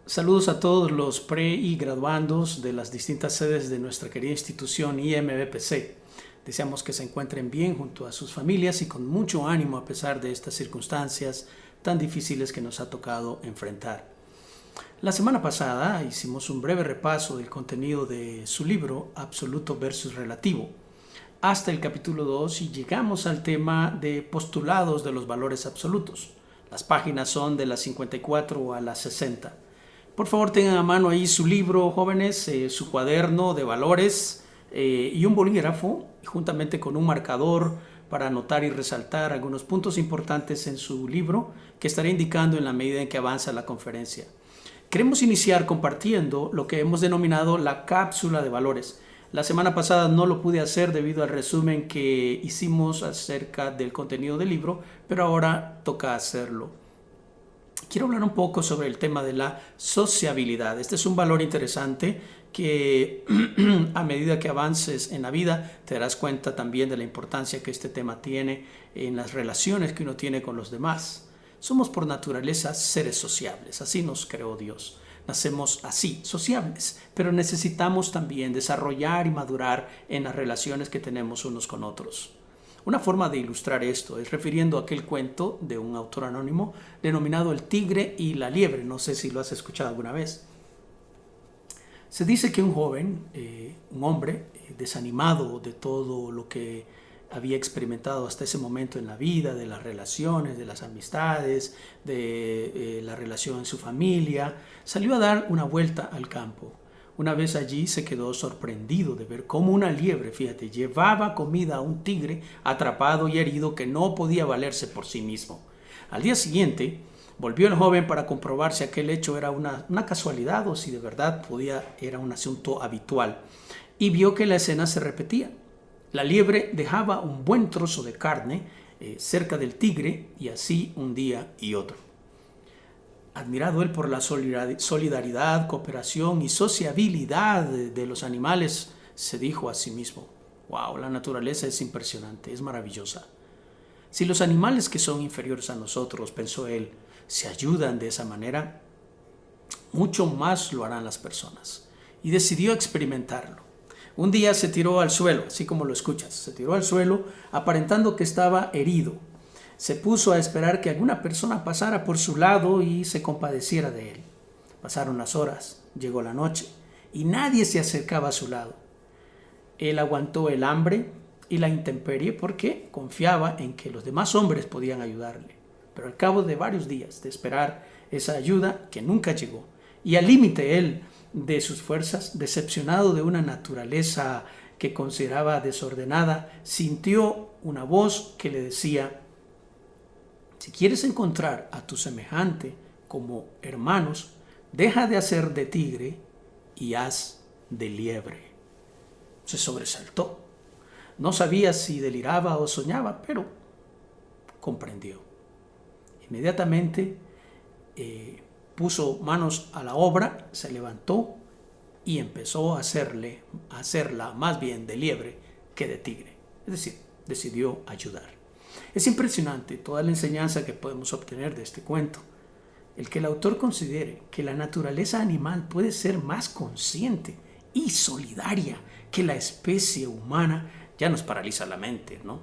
Saludos a todos los pre y graduandos de las distintas sedes de nuestra querida institución IMBPC. Deseamos que se encuentren bien junto a sus familias y con mucho ánimo a pesar de estas circunstancias tan difíciles que nos ha tocado enfrentar. La semana pasada hicimos un breve repaso del contenido de su libro Absoluto versus Relativo, hasta el capítulo 2 y llegamos al tema de postulados de los valores absolutos. Las páginas son de las 54 a las 60. Por favor, tengan a mano ahí su libro, jóvenes, su cuaderno de valores y un bolígrafo, juntamente con un marcador para anotar y resaltar algunos puntos importantes en su libro que estaré indicando en la medida en que avanza la conferencia. Queremos iniciar compartiendo lo que hemos denominado la cápsula de valores. La semana pasada no lo pude hacer debido al resumen que hicimos acerca del contenido del libro, pero ahora toca hacerlo. Quiero hablar un poco sobre el tema de la sociabilidad. Este es un valor interesante que a medida que avances en la vida te darás cuenta también de la importancia que este tema tiene en las relaciones que uno tiene con los demás. Somos por naturaleza seres sociables, así nos creó Dios. Nacemos así, sociables, pero necesitamos también desarrollar y madurar en las relaciones que tenemos unos con otros. Una forma de ilustrar esto es refiriendo a aquel cuento de un autor anónimo denominado El tigre y la liebre. No sé si lo has escuchado alguna vez. Se dice que un joven, un hombre desanimado de todo lo que había experimentado hasta ese momento en la vida, de las relaciones, de las amistades, de la relación en su familia, salió a dar una vuelta al campo. Una vez allí se quedó sorprendido de ver cómo una liebre, fíjate, llevaba comida a un tigre atrapado y herido que no podía valerse por sí mismo. Al día siguiente, volvió el joven para comprobar si aquel hecho era una casualidad o si de verdad era un asunto habitual, y vio que la escena se repetía. La liebre dejaba un buen trozo de carne cerca del tigre y así un día y otro. Admirado él por la solidaridad, cooperación y sociabilidad de los animales, se dijo a sí mismo: wow, la naturaleza es impresionante, es maravillosa. Si los animales que son inferiores a nosotros, pensó él, se ayudan de esa manera, mucho más lo harán las personas. Y decidió experimentarlo. Un día se tiró al suelo, así como lo escuchas, se tiró al suelo aparentando que estaba herido. Se puso a esperar que alguna persona pasara por su lado y se compadeciera de él. Pasaron las horas, llegó la noche y nadie se acercaba a su lado. Él aguantó el hambre y la intemperie porque confiaba en que los demás hombres podían ayudarle. Pero al cabo de varios días de esperar esa ayuda que nunca llegó, y al límite él de sus fuerzas, decepcionado de una naturaleza que consideraba desordenada, sintió una voz que le decía: si quieres encontrar a tu semejante como hermanos, deja de hacer de tigre y haz de liebre. Se sobresaltó. No sabía si deliraba o soñaba, pero comprendió. Inmediatamente puso manos a la obra, se levantó y empezó a hacerla más bien de liebre que de tigre. Es decir, decidió ayudar. Es impresionante toda la enseñanza que podemos obtener de este cuento. El que el autor considere que la naturaleza animal puede ser más consciente y solidaria que la especie humana ya nos paraliza la mente, ¿no?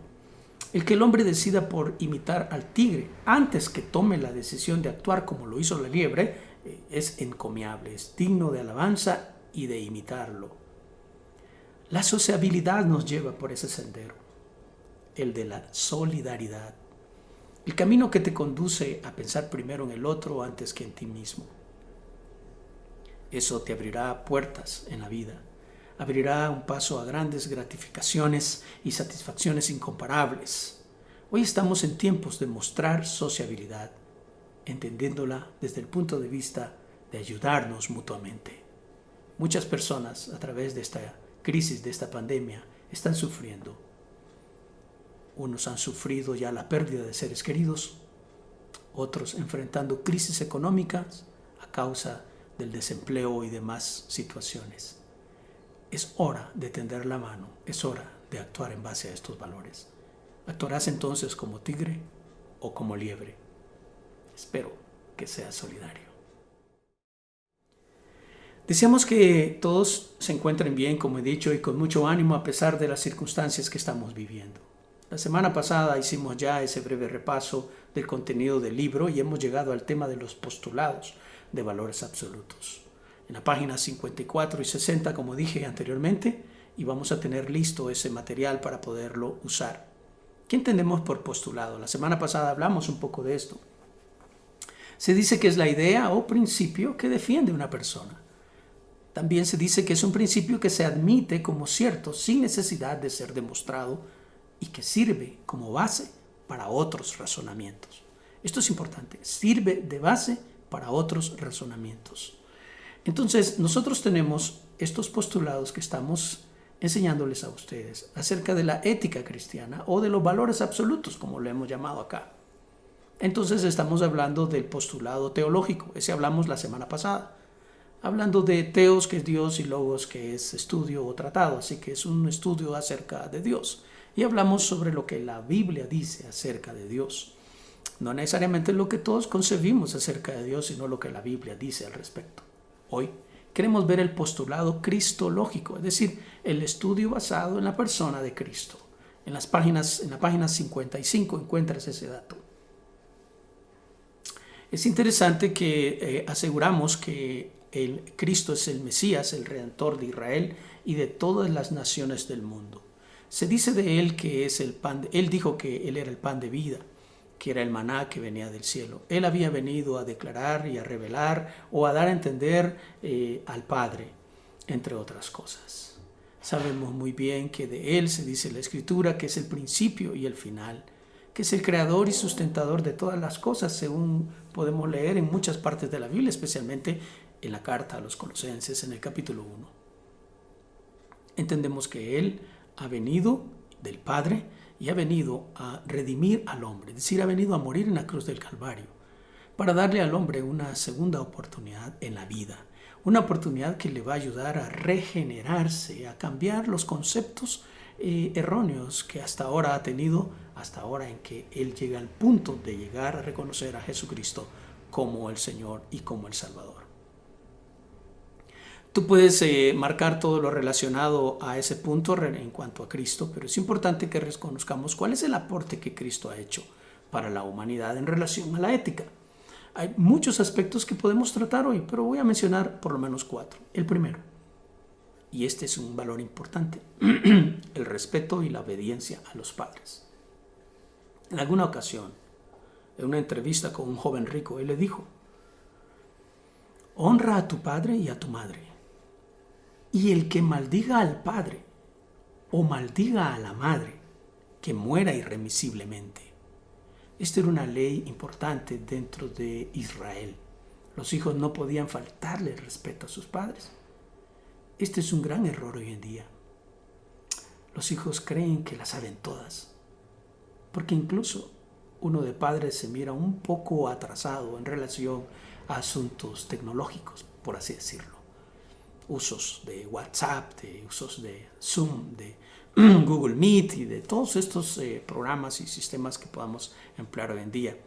El que el hombre decida por imitar al tigre antes que tome la decisión de actuar como lo hizo la liebre es encomiable, es digno de alabanza y de imitarlo. La sociabilidad nos lleva por ese sendero, el de la solidaridad, el camino que te conduce a pensar primero en el otro antes que en ti mismo. Eso te abrirá puertas en la vida, abrirá un paso a grandes gratificaciones y satisfacciones incomparables. Hoy estamos en tiempos de mostrar sociabilidad, entendiéndola desde el punto de vista de ayudarnos mutuamente. Muchas personas a través de esta crisis, de esta pandemia, están sufriendo. Unos han sufrido ya la pérdida de seres queridos, otros enfrentando crisis económicas a causa del desempleo y demás situaciones. Es hora de tender la mano, es hora de actuar en base a estos valores. ¿Actuarás entonces como tigre o como liebre? Espero que seas solidario. Deseamos que todos se encuentren bien, como he dicho, y con mucho ánimo a pesar de las circunstancias que estamos viviendo. La semana pasada hicimos ya ese breve repaso del contenido del libro y hemos llegado al tema de los postulados de valores absolutos. En la página 54 y 60, como dije anteriormente, y vamos a tener listo ese material para poderlo usar. ¿Qué entendemos por postulado? La semana pasada hablamos un poco de esto. Se dice que es la idea o principio que defiende una persona. También se dice que es un principio que se admite como cierto sin necesidad de ser demostrado y que sirve como base para otros razonamientos. Esto es importante, sirve de base para otros razonamientos. Entonces, nosotros tenemos estos postulados que estamos enseñándoles a ustedes acerca de la ética cristiana o de los valores absolutos, como lo hemos llamado acá. Entonces, estamos hablando del postulado teológico, ese hablamos la semana pasada. Hablando de teos, que es Dios, y logos, que es estudio o tratado, así que es un estudio acerca de Dios. Y hablamos sobre lo que la Biblia dice acerca de Dios. No necesariamente lo que todos concebimos acerca de Dios, sino lo que la Biblia dice al respecto. Hoy queremos ver el postulado cristológico, es decir, el estudio basado en la persona de Cristo. En la página 55 encuentras ese dato. Es interesante que aseguramos que el Cristo es el Mesías, el Redentor de Israel y de todas las naciones del mundo. Se dice de él que es el pan, él dijo que él era el pan de vida, que era el maná que venía del cielo. Él había venido a declarar y a revelar o a dar a entender al Padre, entre otras cosas. Sabemos muy bien que de él se dice la Escritura que es el principio y el final, que es el creador y sustentador de todas las cosas, según podemos leer en muchas partes de la Biblia, especialmente en la carta a los Colosenses, en el capítulo 1. Entendemos que Él ha venido del Padre y ha venido a redimir al hombre, es decir, ha venido a morir en la cruz del Calvario, para darle al hombre una segunda oportunidad en la vida, una oportunidad que le va a ayudar a regenerarse, a cambiar los conceptos erróneos que hasta ahora ha tenido, hasta ahora en que Él llega al punto de llegar a reconocer a Jesucristo como el Señor y como el Salvador. Tú puedes marcar todo lo relacionado a ese punto en cuanto a Cristo, pero es importante que reconozcamos cuál es el aporte que Cristo ha hecho para la humanidad en relación a la ética. Hay muchos aspectos que podemos tratar hoy, pero voy a mencionar por lo menos 4. El primero, y este es un valor importante, el respeto y la obediencia a los padres. En alguna ocasión, en una entrevista con un joven rico, él le dijo: honra a tu padre y a tu madre. Y el que maldiga al padre o maldiga a la madre, que muera irremisiblemente. Esta era una ley importante dentro de Israel. Los hijos no podían faltarle el respeto a sus padres. Este es un gran error hoy en día. Los hijos creen que las saben todas, porque incluso uno de padres se mira un poco atrasado en relación a asuntos tecnológicos, por así decirlo. Usos de WhatsApp, de usos de Zoom, de Google Meet y de todos estos programas y sistemas que podamos emplear hoy en día.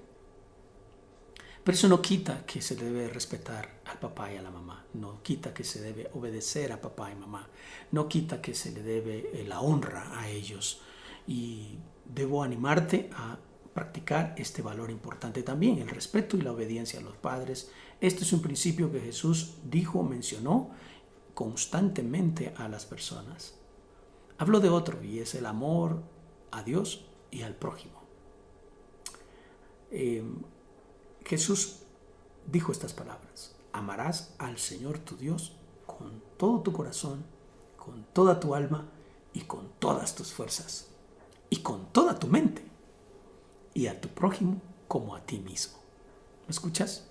Pero eso no quita que se debe respetar al papá y a la mamá, no quita que se debe obedecer a papá y mamá, no quita que se le debe la honra a ellos. Y debo animarte a practicar este valor importante también, el respeto y la obediencia a los padres. Este es un principio que Jesús mencionó constantemente a las personas. Hablo de otro, y es el amor a Dios y al prójimo. Jesús dijo estas palabras: amarás al Señor tu Dios con todo tu corazón, con toda tu alma y con todas tus fuerzas y con toda tu mente, y a tu prójimo como a ti mismo. ¿Me escuchas?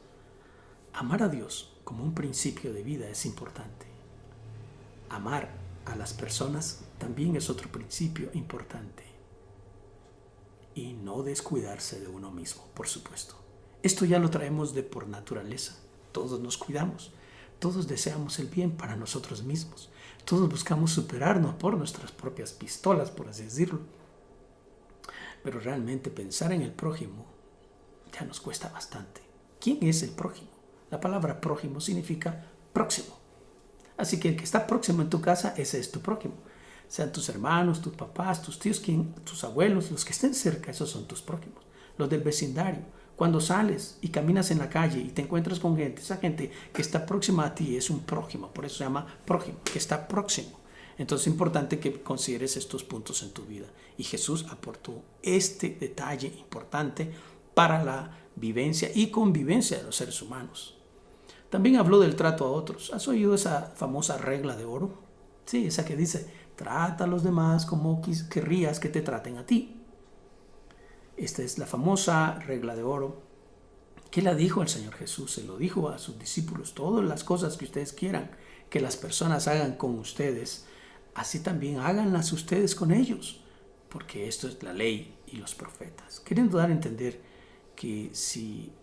Amar a Dios como un principio de vida es importante. Amar a las personas también es otro principio importante. Y no descuidarse de uno mismo, por supuesto. Esto ya lo traemos de por naturaleza. Todos nos cuidamos. Todos deseamos el bien para nosotros mismos. Todos buscamos superarnos por nuestras propias pistolas, por así decirlo. Pero realmente pensar en el prójimo ya nos cuesta bastante. ¿Quién es el prójimo? La palabra prójimo significa próximo. Así que el que está próximo en tu casa, ese es tu prójimo. Sean tus hermanos, tus papás, tus tíos, tus abuelos, los que estén cerca, esos son tus prójimos. Los del vecindario. Cuando sales y caminas en la calle y te encuentras con gente, esa gente que está próxima a ti es un prójimo. Por eso se llama prójimo, que está próximo. Entonces es importante que consideres estos puntos en tu vida. Y Jesús aportó este detalle importante para la vivencia y convivencia de los seres humanos. También habló del trato a otros. ¿Has oído esa famosa regla de oro? Sí, esa que dice, trata a los demás como querrías que te traten a ti. Esta es la famosa regla de oro. ¿Qué la dijo el Señor Jesús? Se lo dijo a sus discípulos. Todas las cosas que ustedes quieran que las personas hagan con ustedes, así también háganlas ustedes con ellos, porque esto es la ley y los profetas. Queriendo dar a entender que si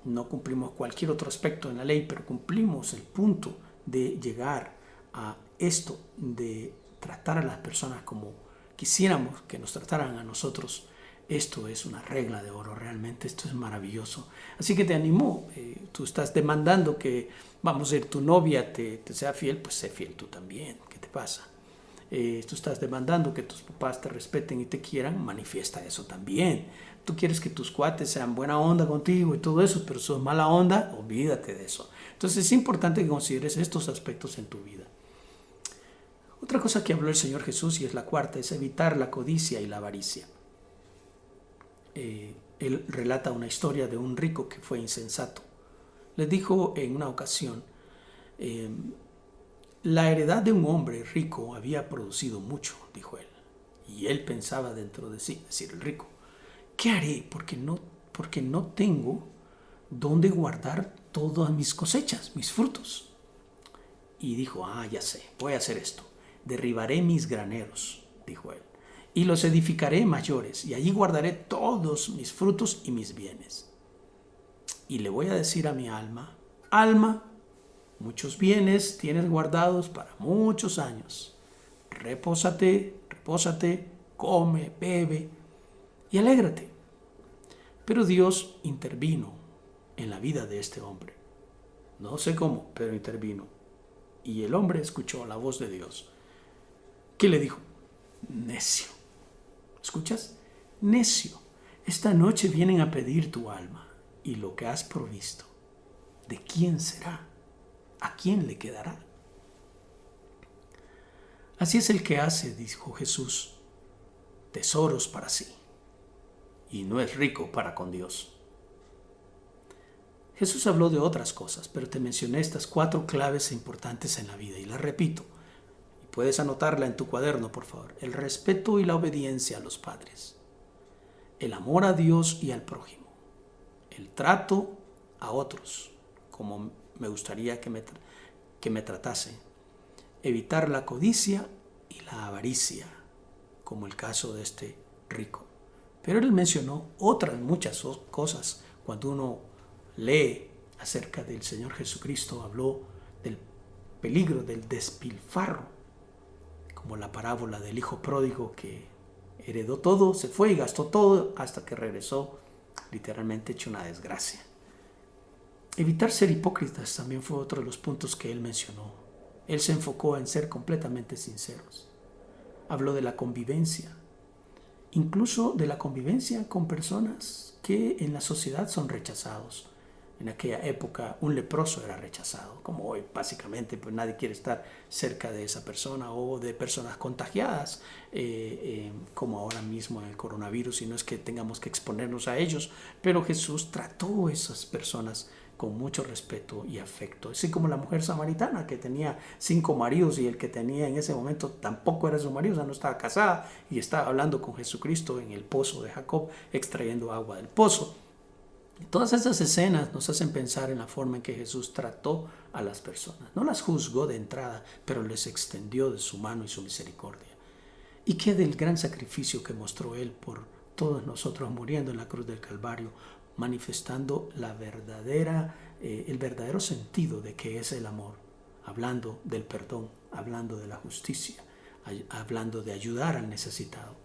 no cumplimos cualquier otro aspecto en la ley, pero cumplimos el punto de llegar a esto, de tratar a las personas como quisiéramos que nos trataran a nosotros, esto es una regla de oro, realmente esto es maravilloso. Así que te animo, tú estás demandando que, vamos a decir, tu novia te sea fiel, pues sé fiel tú también. ¿Qué te pasa? Tú estás demandando que tus papás te respeten y te quieran, manifiesta eso también. Tú quieres que tus cuates sean buena onda contigo y todo eso, pero sos mala onda, olvídate de eso. Entonces es importante que consideres estos aspectos en tu vida. Otra cosa que habló el Señor Jesús, y es la cuarta, es evitar la codicia y la avaricia. Él relata una historia de un rico que fue insensato. Le dijo en una ocasión, la heredad de un hombre rico había producido mucho, dijo él. Y él pensaba dentro de sí, es decir, el rico, ¿qué haré? Porque no tengo dónde guardar todas mis cosechas, mis frutos. Y dijo, ya sé, voy a hacer esto. Derribaré mis graneros, dijo él, y los edificaré mayores, y allí guardaré todos mis frutos y mis bienes. Y le voy a decir a mi alma, alma, muchos bienes tienes guardados para muchos años. Repósate, come, bebe y alégrate. Pero Dios intervino en la vida de este hombre. No sé cómo, pero intervino. Y el hombre escuchó la voz de Dios. ¿Qué le dijo? Necio. ¿Escuchas? Necio. Esta noche vienen a pedir tu alma y lo que has provisto. ¿De quién será? ¿A quién le quedará? Así es el que hace, dijo Jesús, tesoros para sí y no es rico para con Dios. Jesús habló de otras cosas, pero te mencioné estas 4 claves importantes en la vida y las repito. Y puedes anotarla en tu cuaderno, por favor. El respeto y la obediencia a los padres. El amor a Dios y al prójimo. El trato a otros, como me gustaría que me tratase. Evitar la codicia y la avaricia, como el caso de este rico. Pero él mencionó otras muchas cosas. Cuando uno lee acerca del Señor Jesucristo, habló del peligro del despilfarro, como la parábola del hijo pródigo que heredó todo, se fue y gastó todo hasta que regresó literalmente hecho una desgracia. Evitar ser hipócritas también fue otro de los puntos que él mencionó. Él se enfocó en ser completamente sinceros. Habló de la convivencia, incluso de la convivencia con personas que en la sociedad son rechazados. En aquella época un leproso era rechazado, como hoy básicamente pues nadie quiere estar cerca de esa persona o de personas contagiadas, como ahora mismo en el coronavirus, y no es que tengamos que exponernos a ellos, pero Jesús trató a esas personas con mucho respeto y afecto, así como la mujer samaritana que tenía 5 maridos y el que tenía en ese momento tampoco era su marido, o sea, no estaba casada y estaba hablando con Jesucristo en el pozo de Jacob, extrayendo agua del pozo. Todas esas escenas nos hacen pensar en la forma en que Jesús trató a las personas. No las juzgó de entrada, pero les extendió de su mano y su misericordia. ¿Y qué del gran sacrificio que mostró Él por todos nosotros muriendo en la cruz del Calvario, manifestando el verdadero sentido de qué es el amor, hablando del perdón, hablando de la justicia, hablando de ayudar al necesitado?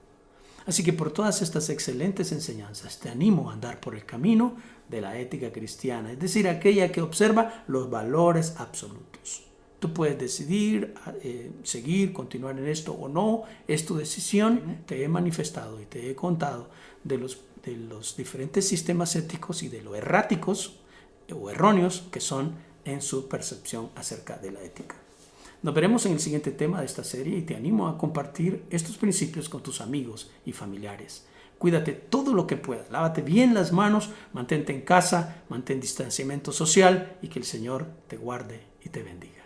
Así que por todas estas excelentes enseñanzas te animo a andar por el camino de la ética cristiana, es decir, aquella que observa los valores absolutos. Tú puedes decidir seguir, continuar en esto o no. Es tu decisión. Te he manifestado y te he contado de los diferentes sistemas éticos y de lo erráticos o erróneos que son en su percepción acerca de la ética. Nos veremos en el siguiente tema de esta serie y te animo a compartir estos principios con tus amigos y familiares. Cuídate todo lo que puedas, lávate bien las manos, mantente en casa, mantén distanciamiento social y que el Señor te guarde y te bendiga.